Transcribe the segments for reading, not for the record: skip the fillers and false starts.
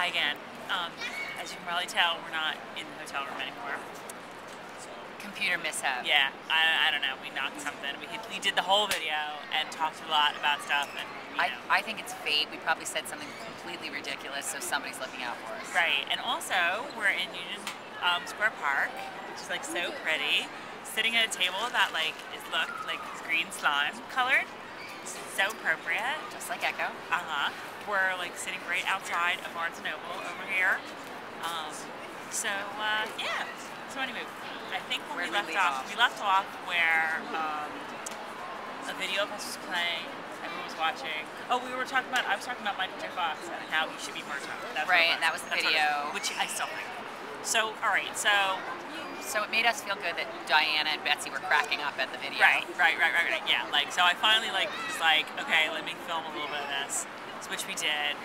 Hi again. As you can probably tell, we're not in the hotel room anymore. Computer mishap. Yeah, I don't know. We knocked something. We did the whole video and talked a lot about stuff. And I think it's fate. We probably said something completely ridiculous, so somebody's looking out for us. Right. And also, we're in Union Square Park, which is like so pretty. Sitting at a table that like is green slime colored. So appropriate. Just like Echo. We're like sitting right outside of Barnes & Noble over here. Yeah. So anyway, I think when we left off where a video of us was playing, everyone was watching. Oh, I was talking about Michael J. Fox and how he should be murdered. Right, and that was the video. Which I still think. So, all right, So it made us feel good that Diana and Betsy were cracking up at the video. Right. Yeah, so I finally was like, okay, let me film a little bit of this, which we did.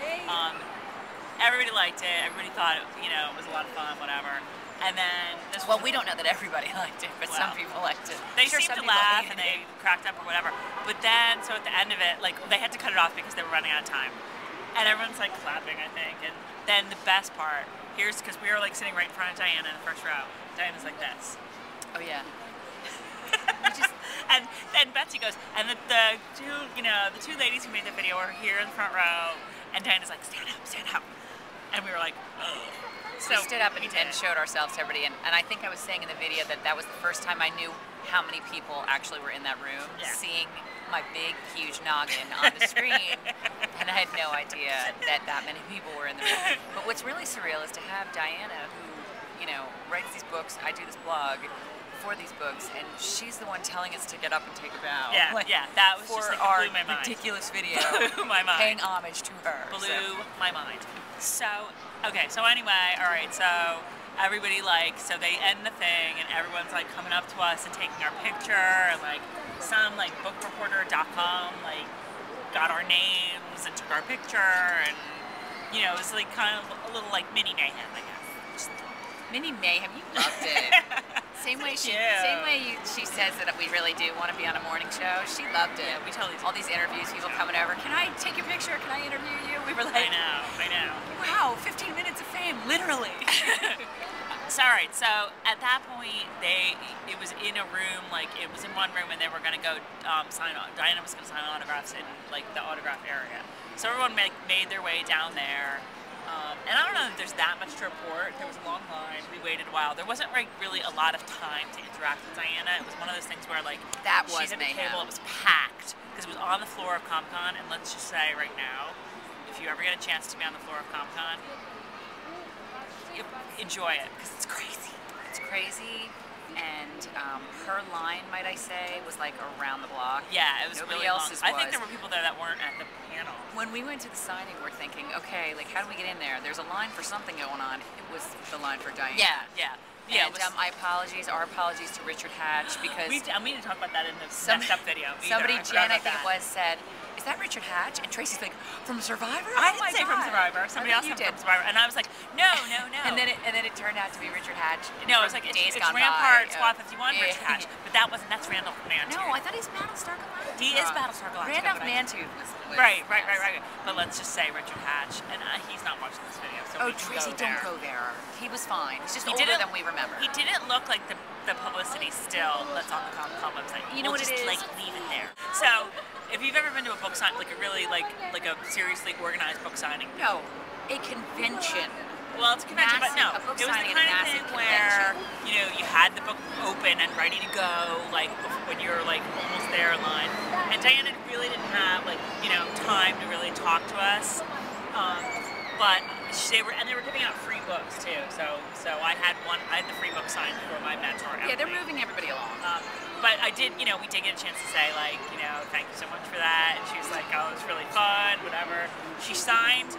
Everybody liked it. Everybody thought it was a lot of fun, whatever. And then we don't know that everybody liked it, but some people liked it. They seemed to laugh and they cracked up or whatever. But then, so at the end of it, they had to cut it off because they were running out of time. And everyone's like clapping, I think. And then the best part, because we were sitting right in front of Diana in the first row. Diana's like this. Oh yeah. And then Betsy goes, and the two ladies who made the video are here in the front row, and Diana's like, stand up. And we were like, oh. So we stood up and showed ourselves to everybody, and I think I was saying in the video that was the first time I knew how many people actually were in that room, seeing my big, huge noggin on the screen, and I had no idea that many people were in the room. But what's really surreal is to have Diana, who writes these books. I do this blog for these books, and she's the one telling us to get up and take a bow. Yeah, that was for just our blew my mind. ridiculous video. Blew my mind. Paying homage to her. Blew my mind. So, okay, so anyway, all right, so everybody so they end the thing, and everyone's coming up to us and taking our picture, and some bookreporter.com got our names and took our picture, and it was kind of a little mini mayhem, I guess. Mini mayhem, you loved it. Same way she says that we really do want to be on a morning show. She loved it. Yeah, we totally did. All these interviews, people coming over. Can I take your picture? Can I interview you? We were like, I know. Wow, 15 minutes of fame, literally. So, all right, so at that point, it was in a room, it was in one room, and they were going to go sign on. Diana was going to sign autographs in the autograph area. So everyone made their way down there. And I don't know if there's that much to report. There was a long line. We waited a while. There wasn't really a lot of time to interact with Diana. It was one of those things where she's at the table. It was packed because it was on the floor of ComicCon. And let's just say right now, if you ever get a chance to be on the floor of ComicCon, enjoy it because it's crazy. It's crazy. And her line, might I say, was around the block. Yeah, it was Nobody really else's long. I think there were people there that weren't at the panel. When we went to the signing, we're thinking, okay, how do we get in there? There's a line for something going on. It was the line for Diana. Yeah. And our apologies to Richard Hatch, because we need to talk about that in the next up video. Somebody, Jen, I think it was, said, is that Richard Hatch? And Tracy's like, from Survivor? I didn't say from Survivor. Somebody else said from Survivor. And I was like, no. And then it turned out to be Richard Hatch. No, it was it's Rampart, Squad 51, Richard Hatch. But that's Randolph Mantooth. No, I thought he's Battlestar Galactica. He is Battlestar Galactica. Randolph Mantooth was Right. But let's just say Richard Hatch. And he's not watching this video, so Tracy, don't go there. He was fine. He's just older than we remember. He didn't look like the publicity still that's on the ComicCon website. You know what it is? Leave it there. So, if you've ever been to a book signing, a really a seriously organized book signing. No, a convention. Well, it's a convention, but no. It was the kind of thing where you had the book open and ready to go, when you're almost there in line. And Diana really didn't have time to really talk to us. But they were giving out free books too. So I had the free book signed for my mentor. Yeah, they're moving everybody along. But I did, we did get a chance to say thank you so much for that. And she was like, oh, it was really fun, whatever. She signed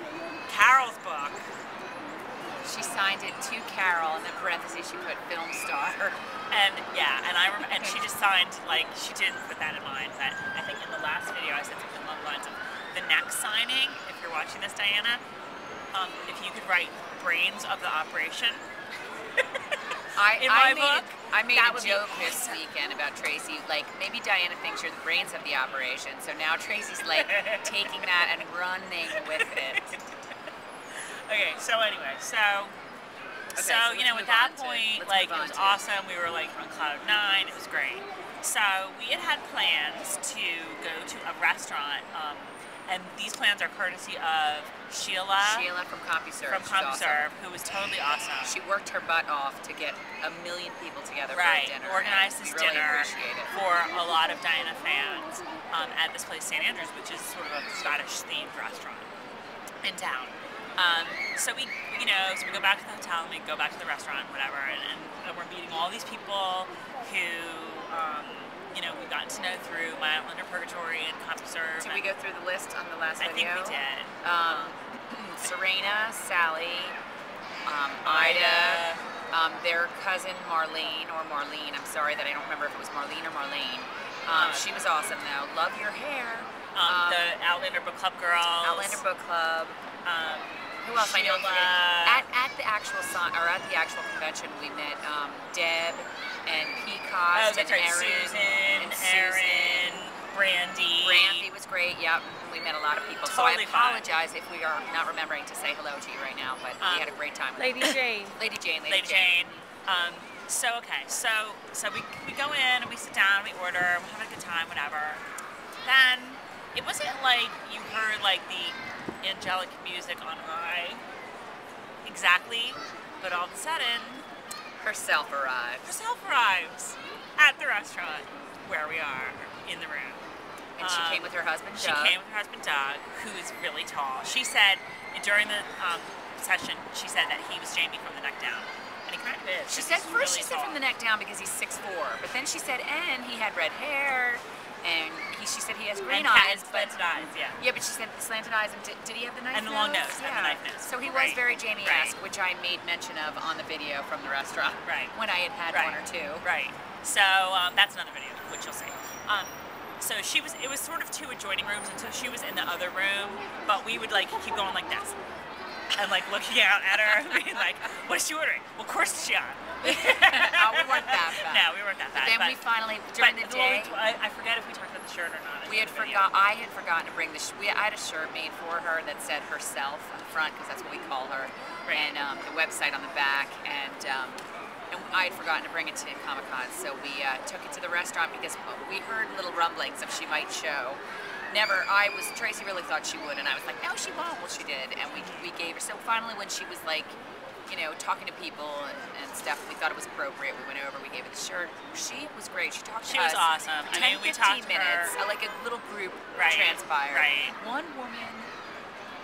Carol's book. She signed it to Carol, and in parentheses she put film star. And and she just signed she didn't put that in mind. But I think in the last video I said something along the lines of the next signing. If you're watching this, Diana, if you could write brains of the operation. I made a joke this weekend about Tracy, maybe Diana thinks you're the brains of the operation, so now Tracy's taking that and running with it. Okay, so anyway, so you know, at that point, like, it was awesome. We were like on cloud 9. It was great. So we had plans to go to a restaurant, and these plans are courtesy of Sheila from CompuServe. Who was totally awesome. She worked her butt off to get 1 million people together for a dinner. Organized this dinner for a lot of Diana fans at this place, St. Andrews, which is sort of a Scottish-themed restaurant in town. So we go back to the hotel and we go back to the restaurant, whatever, and we're meeting all these people who, you know, we've gotten to know through My Outlander Purgatory and CompuServe. Did we go through the list on the last video? I think we did. Serena, Sally, Ida, their cousin Marlene, I'm sorry that I don't remember if it was Marlene or Marlene. She was awesome though. Love your hair. The Outlander Book Club girls. Outlander Book Club. Who else? Sheila. I know at the actual convention we met Deb and Peacock and Erin. Susan, Brandy. Brandy was great. Yep, we met a lot of people. Totally so I apologize if we are not remembering to say hello to you right now, but we had a great time. Lady Jane. Lady Jane. So we go in and we sit down, we order, we're having a good time, whatever. Then it wasn't like you heard like the angelic music on high exactly, but all of a sudden herself arrives at the restaurant where we are in the room. And she came with her husband Doug. She came with her husband Doug, who is really tall. She said during the session, she said that he was Jamie from the neck down. And he kind of is. She said she said from the neck down because he's 6'4", but then she said and he had red hair. And she said he has green eyes. And slanted eyes, yeah. Yeah, but she said slanted eyes, and did he have the knife nose? And the long nose, yeah. and the knife nose. So he was very Jamie-esque, which I made mention of on the video from the restaurant. Right. When I had one or two. Right. So that's another video, which you'll see. So it was sort of two adjoining rooms, and so she was in the other room, but we would like keep going like this. And like looking out at her and being like, what is she ordering? Well, of course it's Gian. We weren't that bad. No, we weren't that bad. But then we finally, during the day, I forget if we talked about the shirt or not. I had forgotten to bring I had a shirt made for her that said herself on the front, because that's what we call her, and the website on the back, and I had forgotten to bring it to ComicCon, so we took it to the restaurant because we heard little rumblings of she might show. Tracey really thought she would, and I was like, no, she won't. Well, she did, and we gave her. So finally, when she was like, you know, talking to people and stuff, we thought it was appropriate. We went over, we gave her the shirt. She was great. She talked to us. She was awesome. 10-15 minutes, like a little group transpired. Right. One woman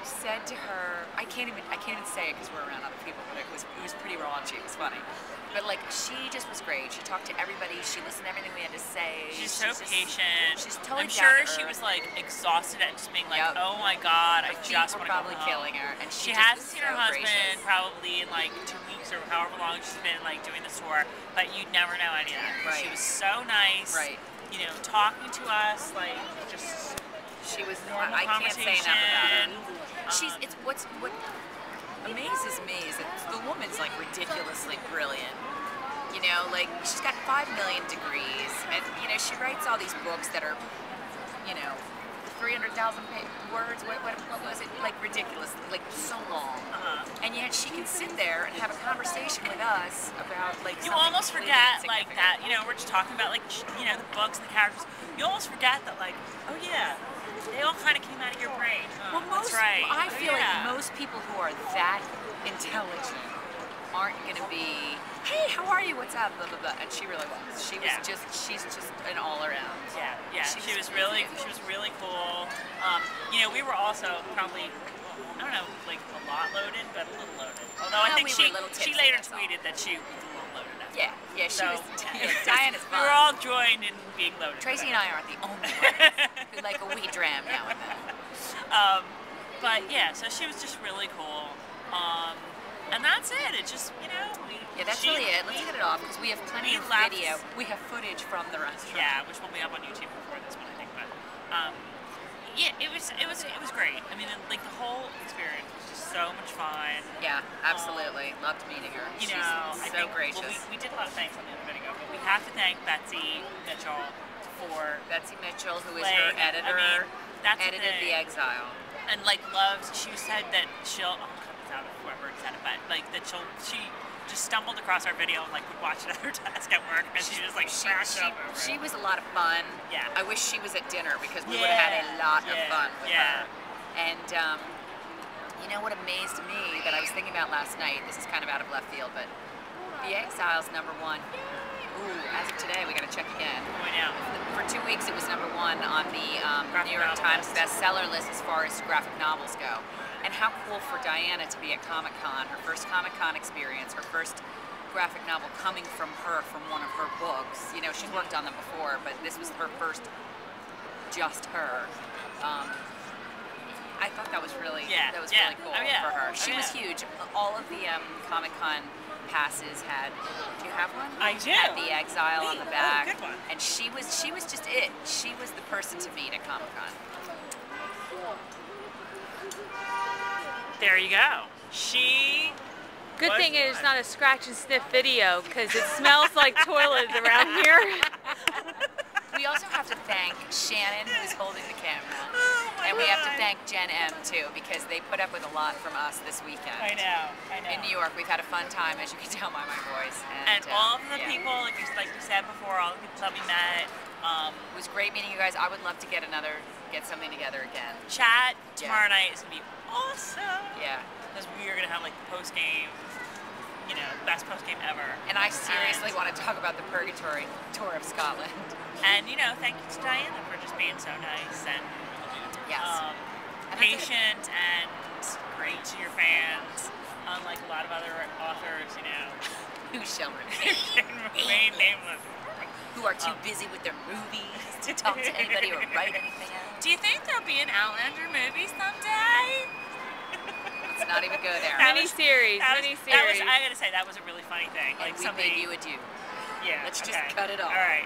said to her, I can't even say it because we're around other people, but it was pretty raunchy. It was funny. But like, she just was great. She talked to everybody. She listened to everything we had to say. She's so patient. She's totally I'm sure she was like exhausted and just being like, oh my God, I just want to go home. Probably killing her. And she hasn't seen her husband probably in like 2 weeks or however long she's been like doing the tour, but you'd never know any of that. Right. She was so nice. Right. You know, talking to us like just. She was. I can't say enough about her. What amazes me is that the woman's like ridiculously brilliant. You know, like she's got 5 million degrees, and you know she writes all these books that are, you know, 300,000 words. What was it? Like ridiculous, like so long. And yet she can sit there and have a conversation with us about like. You almost forget like that. You know, we're just talking about like you know the books and the characters. You almost forget that like, oh yeah. They all kind of came out of your brain. Well, I feel like most people who are that intelligent aren't going to be, hey, how are you? What's up? Blah blah blah. And she really was. She's just an all around. Yeah. She was really cool. You know, we were also probably, I don't know, like a lot loaded, but a little loaded. Although I think she later tweeted that she was a little loaded. Yeah, she was. Diana's fun. We were all joined in being loaded. Tracey and I aren't the only ones who like a wee dram now and then. But yeah, so she was just really cool. And that's it. It just, you know. That's really it. Let's get it off because we have plenty of video. We have footage from the restaurant. Yeah, which will be up on YouTube before this one, I think. But yeah, it was great. I mean, like the whole experience was just so much fun. Yeah, absolutely. Loved meeting her. You know, she's so gracious. Well, we did a lot of thanks on the other video, but we have to thank Betsy Mitchell for who is her editor. That's edited the Exile. And like loves. She said that she'll. I'll cut this out. said it, but like that she just stumbled across our video and like would watch it at her desk at work, and she just like cracked up over it. She was a lot of fun. Yeah. I wish she was at dinner because we would have had a lot of fun with her. And you know what amazed me that I was thinking about last night, this is kind of out of left field, but The Exile's #1. Ooh, as of today, we gotta check again. Oh, I know. For 2 weeks, it was #1 on the New York Times bestseller list as far as graphic novels go. And how cool for Diana to be at ComicCon, her first ComicCon experience, her first graphic novel coming from her, from one of her books. You know, she's worked on them before, but this was her first, just her. I thought that was really, really cool for her. She was huge. All of the ComicCon passes had. Do you have one? I do. Had the Exile on the back. Oh, good one. And she was just it. She was the person to meet at ComicCon. There you go. She. Good thing it's not a scratch and sniff video because it smells like toilet around here. We also have to thank Shannon, who's holding the camera. Oh, and we have to thank Jen M, too, because they put up with a lot from us this weekend. I know. In New York, we've had a fun time, as you can tell by my voice. And all of the people, like you said before, all the people that we met. It was great meeting you guys. I would love to get something together again. Chat tomorrow night is going to be awesome. Yeah. Because we are going to have like the post-game, you know, best post-game ever. And I seriously want to talk about the Purgatory tour of Scotland. And, you know, thank you to Diana for just being so nice and patient and great to your fans, unlike a lot of other authors, you know. Who shall remain nameless. Who are too busy with their movies to talk to anybody or write anything else. Do you think there'll be an Outlander movie someday? Let's not even go there. Mini-series. I gotta say, that was a really funny thing. And like we bid you adieu. Yeah. Let's just cut it off. All right.